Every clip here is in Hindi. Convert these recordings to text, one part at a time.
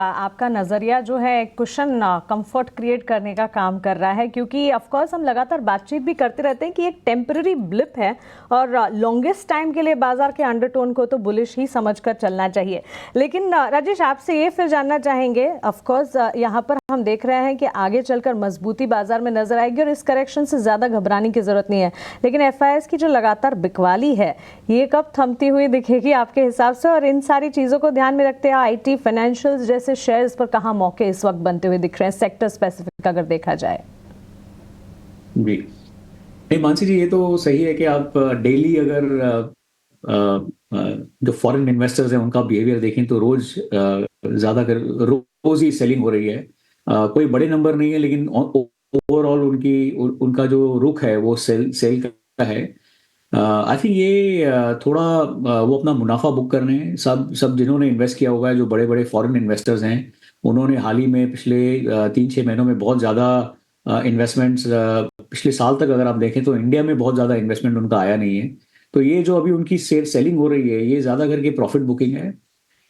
आपका नज़रिया जो है कुशन कंफर्ट क्रिएट करने का काम कर रहा है, क्योंकि ऑफ कोर्स हम लगातार बातचीत भी करते रहते हैं कि एक टेम्पररी ब्लिप है और लॉन्गेस्ट टाइम के लिए बाजार के अंडरटोन को तो बुलिश ही समझकर चलना चाहिए। लेकिन राजेश, आपसे ये फिर जानना चाहेंगे, ऑफ कोर्स यहाँ पर हम देख रहे हैं कि आगे चलकर मजबूती बाजार में नजर आएगी और इस करेक्शन से ज़्यादा घबराने की ज़रूरत नहीं है, लेकिन एफआईआईज़ की जो लगातार बिकवाली है ये कब थमती हुई दिखेगी आपके हिसाब से? और इन सारी चीज़ों को ध्यान में रखते हुए आईटी, फाइनेंशियल्स जैसे शेयर्स पर कहां मौके इस वक्त बनते हुए दिख रहे हैं, सेक्टर स्पेसिफिक अगर देखा जाए? जी नहीं, मानसी जी, ये तो सही है कि आप डेली अगर जो फॉरेन इन्वेस्टर्स हैं उनका बिहेवियर देखें तो रोज ज्यादा कर रोज ही सेलिंग हो रही है। कोई बड़े नंबर नहीं है, लेकिन ओवरऑल उनका जो रुख है वो सेल सेल का है। आई थिंक ये थोड़ा वो अपना मुनाफा बुक कर रहे हैं। सब सब जिन्होंने इन्वेस्ट किया होगा, जो बड़े बड़े फॉरेन इन्वेस्टर्स हैं, उन्होंने हाल ही में पिछले 3-6 महीनों में बहुत ज़्यादा इन्वेस्टमेंट्स, पिछले साल तक अगर आप देखें तो इंडिया में बहुत ज़्यादा इन्वेस्टमेंट उनका आया नहीं है। तो ये जो अभी उनकी सेलिंग हो रही है, ये ज़्यादा करके प्रॉफिट बुकिंग है।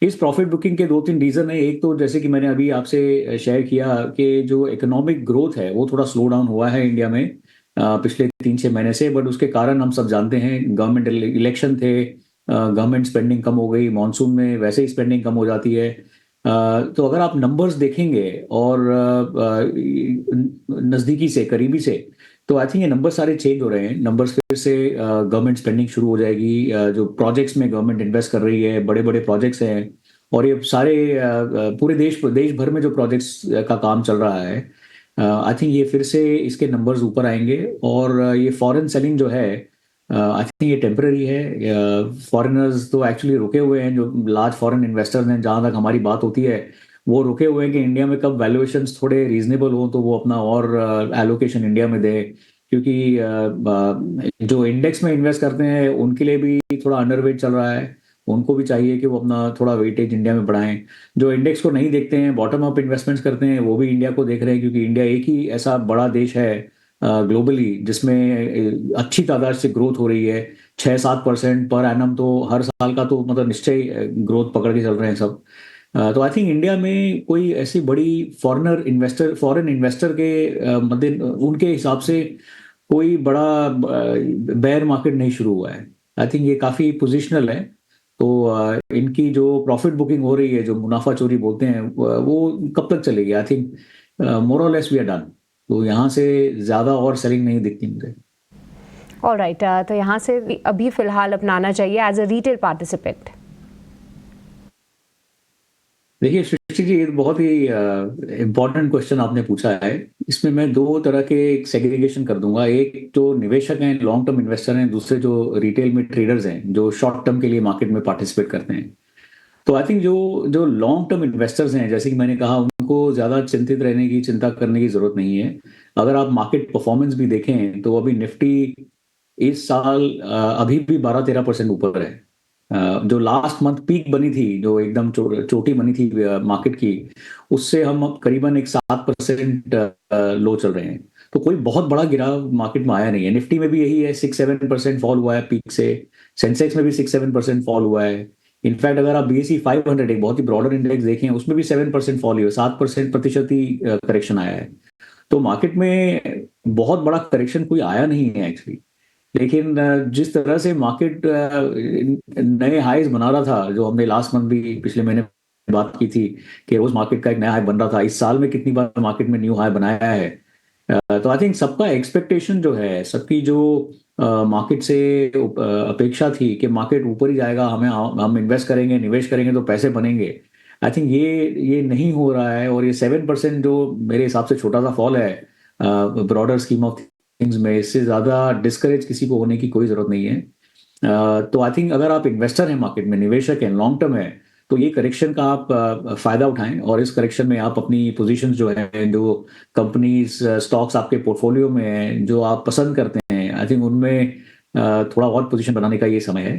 इस प्रॉफिट बुकिंग के 2-3 रीज़न है। एक तो जैसे कि मैंने अभी आपसे शेयर किया कि जो इकोनॉमिक ग्रोथ है वो थोड़ा स्लो डाउन हुआ है इंडिया में पिछले 3-6 महीने से। बट उसके कारण हम सब जानते हैं, गवर्नमेंट इलेक्शन थे, गवर्नमेंट स्पेंडिंग कम हो गई, मानसून में वैसे ही स्पेंडिंग कम हो जाती है। तो अगर आप नंबर्स देखेंगे और नज़दीकी से, करीबी से, तो आई थिंक ये नंबर सारे चेंज हो रहे हैं। नंबर्स फिर से गवर्नमेंट स्पेंडिंग शुरू हो जाएगी। जो प्रोजेक्ट्स में गवर्नमेंट इन्वेस्ट कर रही है, बड़े बड़े प्रोजेक्ट्स हैं, और ये सारे पूरे देश भर में जो प्रोजेक्ट्स का काम चल रहा है, आई थिंक ये फिर से इसके नंबर्स ऊपर आएंगे। और ये फॉरेन सेलिंग जो है, आई थिंक ये टेम्पररी है। फॉरेनर्स तो एक्चुअली रुके हुए हैं, जो लार्ज फॉरेन इन्वेस्टर्स हैं, जहां तक हमारी बात होती है, वो रुके हुए हैं कि इंडिया में कब वैल्यूएशंस थोड़े रीजनेबल हो तो वो अपना और एलोकेशन इंडिया में दे। क्योंकि जो इंडेक्स में इन्वेस्ट करते हैं उनके लिए भी थोड़ा अंडरवेट चल रहा है। उनको भी चाहिए कि वो अपना थोड़ा वेटेज इंडिया में बढ़ाएं। जो इंडेक्स को नहीं देखते हैं, बॉटम अप इन्वेस्टमेंट्स करते हैं, वो भी इंडिया को देख रहे हैं, क्योंकि इंडिया एक ही ऐसा बड़ा देश है ग्लोबली जिसमें अच्छी तादाद से ग्रोथ हो रही है। 6-7% पर एनम तो हर साल का तो मतलब निश्चय ग्रोथ पकड़ के चल रहे हैं सब। तो आई थिंक इंडिया में कोई ऐसी बड़ी फॉरेन इन्वेस्टर के मध्य उनके हिसाब से कोई बड़ा बेयर मार्केट नहीं शुरू हुआ है। आई थिंक ये काफी पोजिशनल है। तो इनकी जो प्रॉफिट बुकिंग हो रही है, जो मुनाफा चोरी बोलते हैं, वो कब तक चलेगी? आई थिंक मोर और लेस वी आर डन। तो यहाँ से ज्यादा और सेलिंग नहीं दिखती मुझे। ऑलराइट, तो यहाँ से अभी फिलहाल अपनाना चाहिए एज अ रिटेल पार्टिसिपेंट। देखिए सृष्टि जी, ये बहुत ही इम्पोर्टेंट क्वेश्चन आपने पूछा है। इसमें मैं दो तरह के सेग्रीगेशन कर दूंगा। एक जो निवेशक हैं, लॉन्ग टर्म इन्वेस्टर हैं, दूसरे जो रिटेल में ट्रेडर्स हैं, जो शॉर्ट टर्म के लिए मार्केट में पार्टिसिपेट करते हैं। तो आई थिंक जो जो लॉन्ग टर्म इन्वेस्टर्स हैं, जैसे कि मैंने कहा, उनको ज़्यादा चिंतित रहने की, चिंता करने की ज़रूरत नहीं है। अगर आप मार्केट परफॉर्मेंस भी देखें तो अभी निफ्टी इस साल अभी भी 12-13% ऊपर है। जो लास्ट मंथ पीक बनी थी, जो एकदम चोटी बनी थी मार्केट की, उससे हम अब करीबन एक 7% लो चल रहे हैं। तो कोई बहुत बड़ा गिराव मार्केट में आया नहीं है। निफ्टी में भी यही है, 6-7% फॉल हुआ है पीक से। सेंसेक्स में भी 6-7% फॉल हुआ है। इनफैक्ट अगर आप BSE 500, एक बहुत ही ब्रॉडर इंडेक्स देखें, उसमें भी 7% फॉल हुआ है, 7% ही करेक्शन आया है। तो मार्केट में बहुत बड़ा करेक्शन कोई आया नहीं है एक्चुअली। लेकिन जिस तरह से मार्केट नए हाईज बना रहा था, जो हमने लास्ट मंथ भी, पिछले महीने बात की थी कि रोज मार्केट का एक नया हाई बन रहा था, इस साल में कितनी बार मार्केट में न्यू हाई बनाया है। तो आई थिंक सबका एक्सपेक्टेशन जो है, सबकी जो मार्केट से अपेक्षा थी कि मार्केट ऊपर ही जाएगा, हम इन्वेस्ट करेंगे, निवेश करेंगे तो पैसे बनेंगे। आई थिंक ये नहीं हो रहा है। और ये 7% जो मेरे हिसाब से छोटा सा फॉल है ब्रॉडर स्कीम ऑफ थिंग्स में, इससे ज्यादा डिस्करेज किसी को होने की कोई जरूरत नहीं है। तो आई थिंक अगर आप इन्वेस्टर हैं मार्केट में, निवेशक हैं, लॉन्ग टर्म है, तो ये करेक्शन का आप फायदा उठाएं। और इस करेक्शन में आप अपनी पोजीशंस जो है, जो कंपनीज, स्टॉक्स आपके पोर्टफोलियो में हैं, जो आप पसंद करते हैं, आई थिंक उनमें थोड़ा और पोजीशन बनाने का ये समय है।